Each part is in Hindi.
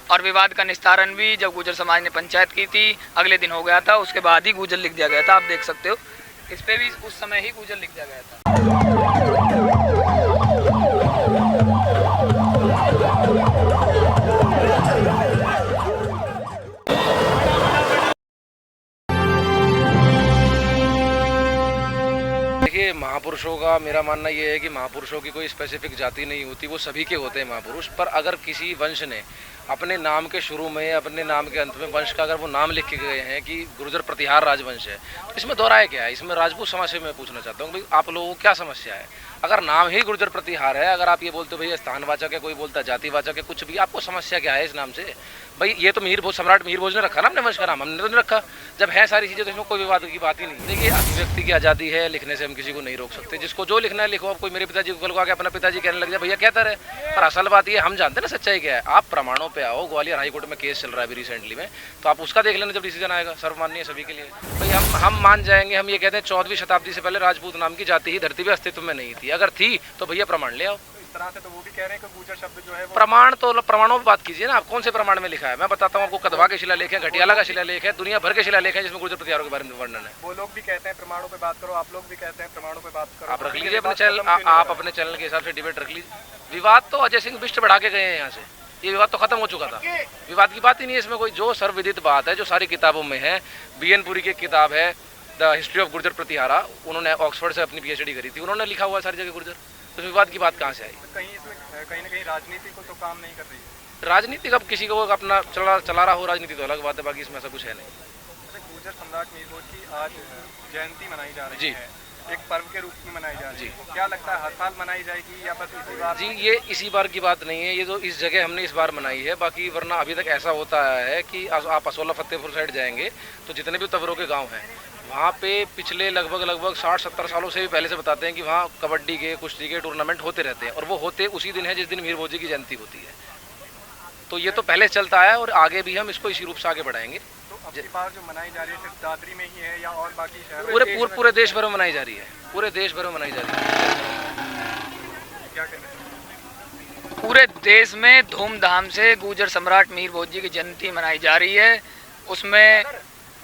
और विवाद का निस्तारण भी जब गुर्जर समाज ने पंचायत की थी अगले दिन हो गया था, उसके बाद ही गुर्जर लिख दिया गया था। आप देख सकते हो इस पे भी उस समय ही गुर्जर लिख दिया गया था। देखिए, महापुरुषों का मेरा मानना ये है कि महापुरुषों की कोई स्पेसिफिक जाति नहीं होती, वो सभी के होते हैं महापुरुष। पर अगर किसी वंश ने अपने नाम के शुरू में अपने नाम के अंत में वंश का अगर वो नाम लिख के गए हैं कि गुर्जर प्रतिहार राजवंश है, तो इसमें दोहराए क्या है? इसमें राजपूत समाज से मैं पूछना चाहता हूँ भाई आप लोगों को क्या समस्या है? अगर नाम ही गुर्जर प्रतिहार है, अगर आप ये बोलते हो भैया स्थानवाचक है, कोई बोलता है जातिवाचक है, कुछ भी, आपको समस्या क्या है इस नाम से? भाई ये तो मीर भोज, सम्राट मीर भोज ने रखा ना अपने वंश का नाम, हमने तो नहीं रखा। जब है सारी चीज़ें तो इसमें कोई विवाद की बात ही नहीं। देखिए, अभिव्यक्ति की आज़ादी है, लिखने से हम किसी को नहीं रोक सकते। जिसको जो लिखना है लिखो। अब कोई मेरे पिताजी को कल को आके अपना पिताजी कहने लग जाए भैया कहता रहे, पर असल बात ये हम जानते हैं ना सच्चाई क्या है। आप प्रमाणों पे आओ। ग्वालियर हाईकोर्ट में केस चल रहा है अभी रिसेंटली में, तो आप उसका देख लेना जब डिसीजन आएगा। सर्वमान्य सभी के लिए भाई हम मान जाएंगे। हम ये कहते हैं 14वीं शताब्दी से पहले राजपूत नाम की जाति ही धरती पे अस्तित्व में नहीं थी। अगर थी तो भैया प्रमाण ले आओ। तरह से तो वो भी कह रहे हैं कि गुर्जर शब्द जो है वो प्रमाण तो प्रमाणों पे बात कीजिए ना। आप कौन से प्रमाण में लिखा है? मैं बताता हूँ आपको। कदवा के शिलालेख है, घटियाला का शिलालेख है, दुनिया भर के शिलालेख है जिसमें गुर्जर प्रतिहारों के बारे में वर्णन है। वो लोग भी कहते हैं प्रमाणों पे बात करो, आप लोग भी कहते हैं प्रमाणों पे बात करो। आप रख लीजिए अपने चैनल, आप अपने चैनल के हिसाब से डिबेट रख लीजिए। विवाद तो अजय सिंह बिष्ट बढ़ा के गए हैं यहाँ से। ये विवाद तो खत्म हो चुका था। विवाद की बात ही नहीं है इसमें कोई। जो सर्वविदित बात है, जो सारी किताबों में है, BN पुरी की किताब है the history of Gurjar Pratihara, उन्होंने ऑक्सफोर्ड से अपनी PhD करी थी, उन्होंने लिखा हुआ है सारी जगह गुर्जर। तो विवाद की बात कहाँ से आई? कहीं इसमें कहीं ना कहीं राजनीति को तो काम नहीं कर रही है। राजनीति अब किसी को अपना चला रहा हो, राजनीति तो अलग बात है, बाकी इसमें ऐसा कुछ है नहीं। गुर्जर सम्राट मीर भोज की आज जयंती मनाई जा रही जी। है, एक पर्व के रूप में मनाई जा रही है। क्या लगता है हर साल मनाई जाएगी या बस इसी बार? जी, ये इसी बार की बात नहीं है। ये तो इस जगह हमने इस बार मनाई है, बाकी वरना अभी तक ऐसा होता है कि आप असोला फतेहपुर साइड जाएंगे तो जितने भी तवरों के गांव हैं वहाँ पे पिछले लगभग 60-70 सालों से भी पहले से बताते हैं कि वहाँ कबड्डी के, कुश्ती के टूर्नामेंट होते रहते हैं। और वो होते उसी दिन है जिस दिन मीर भोज जी की जयंती होती है। तो ये तो पहले चलता है और आगे भी हम इसको इसी रूप से आगे बढ़ाएंगे। तो अब की बार जो मनाई जा रही है सिर्फ दादरी में ही है या और बाकी शहरों पूरे देश भर में मनाई जा रही है। पूरे देश भर में मनाई जा रही है। क्या कहना चाहिए? पूरे देश में धूमधाम से गुर्जर सम्राट मीर भोज जी की जयंती मनाई जा रही है। उसमें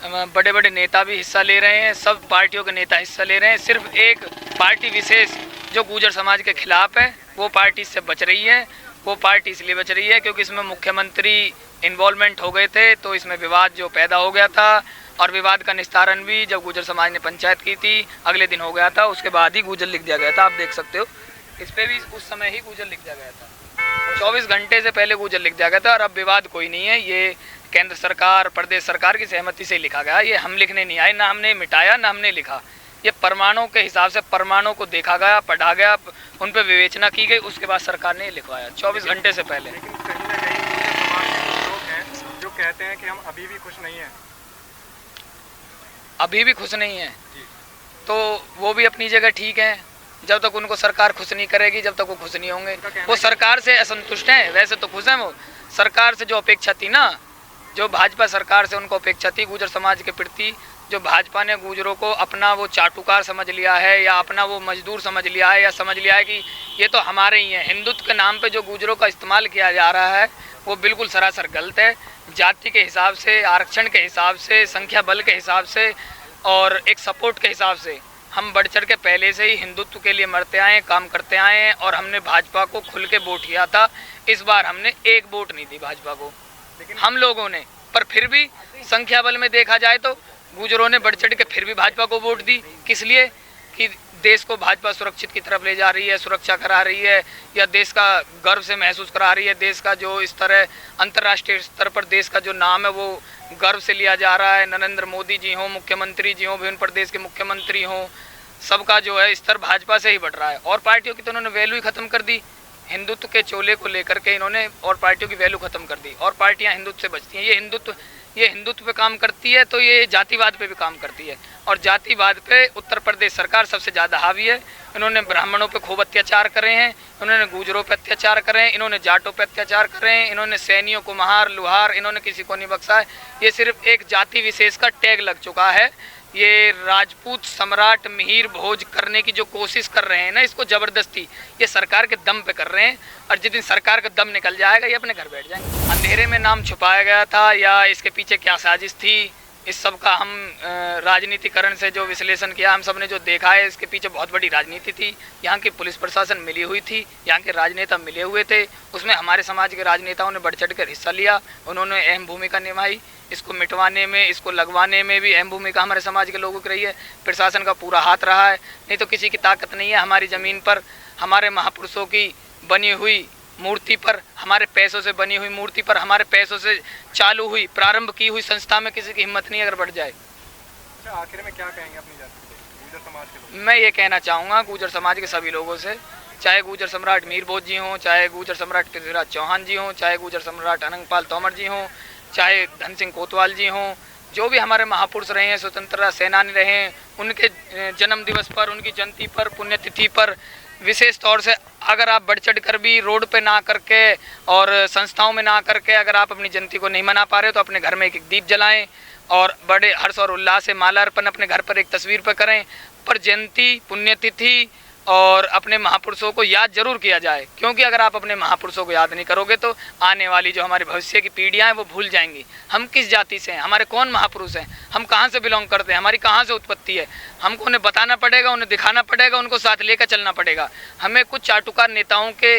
बड़े बड़े नेता भी हिस्सा ले रहे हैं, सब पार्टियों के नेता हिस्सा ले रहे हैं। सिर्फ एक पार्टी विशेष जो गुर्जर समाज के खिलाफ है वो पार्टी इससे बच रही है। वो पार्टी इसलिए बच रही है क्योंकि इसमें मुख्यमंत्री इन्वॉल्वमेंट हो गए थे, तो इसमें विवाद जो पैदा हो गया था। और विवाद का निस्तारण भी जब गुर्जर समाज ने पंचायत की थी अगले दिन हो गया था, उसके बाद ही गुर्जर लिख दिया गया था। आप देख सकते हो इस पे भी उस समय ही गुर्जर लिख दिया गया था। 24 घंटे से पहले गुर्जर लिख दिया गया था। और अब विवाद कोई नहीं है। ये केंद्र सरकार, प्रदेश सरकार की सहमति से लिखा गया। ये हम लिखने नहीं आए, ना हमने मिटाया ना हमने लिखा। ये प्रमाणों के हिसाब से प्रमाणों को देखा गया, पढ़ा गया, उन पर विवेचना की गई, उसके बाद सरकार ने लिखवाया 24 घंटे से पहले। लेकिन कहीं ना कहीं समाज के कुछ लोग हैं जो कहते हैं कि हम अभी भी खुश नहीं हैं। अभी भी खुश नहीं है तो वो भी अपनी जगह ठीक है। जब तक उनको सरकार खुश नहीं करेगी जब तक वो खुश नहीं होंगे। वो सरकार से असंतुष्ट हैं, वैसे तो खुश हैं। वो सरकार से जो अपेक्षा थी ना, जो भाजपा सरकार से उनको अपेक्षा थी गुर्जर समाज के प्रति, जो भाजपा ने गुर्जरों को अपना वो चाटुकार समझ लिया है या अपना वो मजदूर समझ लिया है या समझ लिया है कि ये तो हमारे ही हैं। हिंदुत्व के नाम पे जो गुर्जरों का इस्तेमाल किया जा रहा है वो बिल्कुल सरासर गलत है। जाति के हिसाब से, आरक्षण के हिसाब से, संख्या बल के हिसाब से और एक सपोर्ट के हिसाब से हम बढ़ चढ़ के पहले से ही हिंदुत्व के लिए मरते आए, काम करते आए हैं। और हमने भाजपा को खुल के वोट किया था। इस बार हमने एक वोट नहीं दी भाजपा को, हम लोगों ने। पर फिर भी संख्या बल में देखा जाए तो गुर्जरों ने बढ़ चढ़ के फिर भी भाजपा को वोट दी। किस लिए? कि देश को भाजपा सुरक्षित की तरफ ले जा रही है, सुरक्षा करा रही है, या देश का गर्व से महसूस करा रही है। देश का जो इस तरह अंतर्राष्ट्रीय स्तर पर देश का जो नाम है वो गर्व से लिया जा रहा है। नरेंद्र मोदी जी हों, मुख्यमंत्री जी हों, विभिन्न प्रदेश के मुख्यमंत्री हों, सबका जो है स्तर भाजपा से ही बढ़ रहा है। और पार्टियों की तो उन्होंने वैल्यू ही खत्म कर दी। हिंदुत्व के चोले को लेकर के इन्होंने और पार्टियों की वैल्यू खत्म कर दी। और पार्टियां हिंदुत्व से बचती हैं। ये हिंदुत्व पे काम करती है तो ये जातिवाद पे भी काम करती है। और जातिवाद पे उत्तर प्रदेश सरकार सबसे ज़्यादा हावी है। इन्होंने ब्राह्मणों पे खूब अत्याचार करे हैं, इन्होंने गुर्जरों पे अत्याचार करे हैं, इन्होंने जाटों पे अत्याचार करे हैं, इन्होंने सैनियों को महार लुहार, इन्होंने किसी को नहीं बख्शा है। ये सिर्फ एक जाति विशेष का टैग लग चुका है ये राजपूत सम्राट मिहिर भोज करने की जो कोशिश कर रहे हैं ना, इसको ज़बरदस्ती ये सरकार के दम पे कर रहे हैं। और जिस दिन सरकार का दम निकल जाएगा ये अपने घर बैठ जाएंगे। अंधेरे में नाम छुपाया गया था या इसके पीछे क्या साजिश थी, इस सब का हम राजनीतिकरण से जो विश्लेषण किया, हम सब ने जो देखा है, इसके पीछे बहुत बड़ी राजनीति थी। यहाँ की पुलिस प्रशासन मिली हुई थी, यहाँ के राजनेता मिले हुए थे, उसमें हमारे समाज के राजनेताओं ने बढ़ चढ़ कर हिस्सा लिया। उन्होंने अहम भूमिका निभाई। इसको मिटवाने में, इसको लगवाने में भी अहम भूमिका हमारे समाज के लोगों की रही है। प्रशासन का पूरा हाथ रहा है, नहीं तो किसी की ताकत नहीं है हमारी ज़मीन पर। हमारे महापुरुषों की बनी हुई मूर्ति पर, हमारे पैसों से बनी हुई मूर्ति पर, हमारे पैसों से चालू हुई, प्रारंभ की हुई संस्था में किसी की हिम्मत नहीं अगर बढ़ जाए। अच्छा, आखिर में क्या कहेंगे अपनी जाति के गुर्जर समाज के लोग? मैं ये कहना चाहूँगा गुर्जर समाज के सभी लोगों से, चाहे गुर्जर सम्राट मिहिर भोज जी हों, चाहे गुर्जर सम्राट पृथ्वीराज चौहान जी हों, चाहे गुर्जर सम्राट अनंगपाल तोमर जी हों, चाहे धन सिंह कोतवाल जी हों, जो भी हमारे महापुरुष रहे हैं, स्वतंत्रता सेनानी रहे हैं, उनके जन्म दिवस पर, उनकी जयंती पर, पुण्यतिथि पर विशेष तौर से अगर आप बढ़ चढ़ कर भी रोड पे ना करके और संस्थाओं में ना करके अगर आप अपनी जयंती को नहीं मना पा रहे हो तो अपने घर में एक दीप जलाएं और बड़े हर्ष और उल्लास से मालार्पण अपने घर पर एक तस्वीर पर करें। पर जयंती, पुण्यतिथि और अपने महापुरुषों को याद जरूर किया जाए, क्योंकि अगर आप अपने महापुरुषों को याद नहीं करोगे तो आने वाली जो हमारे भविष्य की पीढ़ियां हैं वो भूल जाएंगी हम किस जाति से हैं, हमारे कौन महापुरुष हैं, हम कहां से बिलोंग करते हैं, हमारी कहां से उत्पत्ति है। हमको उन्हें बताना पड़ेगा, उन्हें दिखाना पड़ेगा, उनको साथ लेकर चलना पड़ेगा। हमें कुछ चाटुकार नेताओं के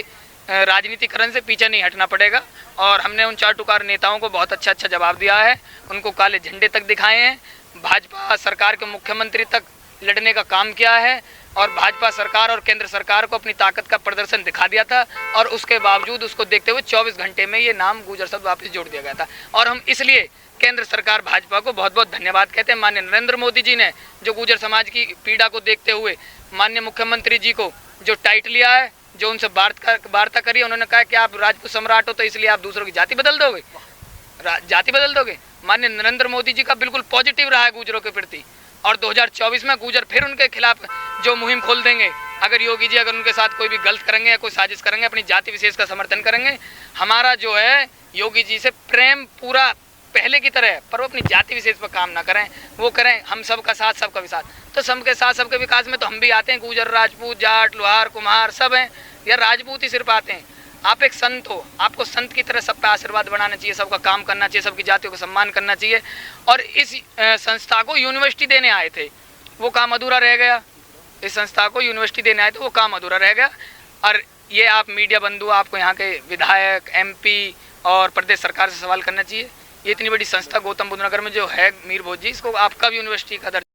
राजनीतिकरण से पीछे नहीं हटना पड़ेगा। और हमने उन चाटुकार नेताओं को बहुत अच्छा जवाब दिया है, उनको काले झंडे तक दिखाए हैं, भाजपा सरकार के मुख्यमंत्री तक लड़ने का काम किया है और भाजपा सरकार और केंद्र सरकार को अपनी ताकत का प्रदर्शन दिखा दिया था। और उसके बावजूद उसको देखते हुए 24 घंटे में ये नाम गुर्जर शब्द वापस जोड़ दिया गया था। और हम इसलिए केंद्र सरकार भाजपा को बहुत बहुत धन्यवाद कहते हैं। माननीय नरेंद्र मोदी जी ने जो गुर्जर समाज की पीड़ा को देखते हुए माननीय मुख्यमंत्री जी को जो टाइट लिया है, जो उनसे वार्ता करी, उन्होंने कहा कि आप राजपूत सम्राट हो तो इसलिए आप दूसरों की जाति बदल दोगे, जाति बदल दोगे। माननीय नरेंद्र मोदी जी का बिल्कुल पॉजिटिव रहा है गुर्जरों के प्रति। और 2024 में गुर्जर फिर उनके खिलाफ जो मुहिम खोल देंगे, अगर योगी जी अगर उनके साथ कोई भी गलत करेंगे या कोई साजिश करेंगे, अपनी जाति विशेष का समर्थन करेंगे। हमारा जो है योगी जी से प्रेम पूरा पहले की तरह है, पर वो अपनी जाति विशेष पर काम ना करें, वो करें हम सबका साथ सबका विकास। तो सबके साथ सबके विकास में तो हम भी आते हैं, गुर्जर, राजपूत, जाट, लोहार, कुम्हार सब हैं, या राजपूत ही सिर्फ आते हैं। आप एक संत हो, आपको संत की तरह सब पे आशीर्वाद बनाना चाहिए, सबका काम करना चाहिए, सबकी जातियों को सम्मान करना चाहिए। और इस संस्था को यूनिवर्सिटी देने आए थे, वो काम अधूरा रह गया। इस संस्था को यूनिवर्सिटी देने आए थे, वो काम अधूरा रह गया। और ये आप मीडिया बंधु, आपको यहाँ के विधायक, MP और प्रदेश सरकार से सवाल करना चाहिए। ये इतनी बड़ी संस्था गौतम बुद्ध नगर में जो है मिहिर भोज जी, इसको आप कब यूनिवर्सिटी का दर्जा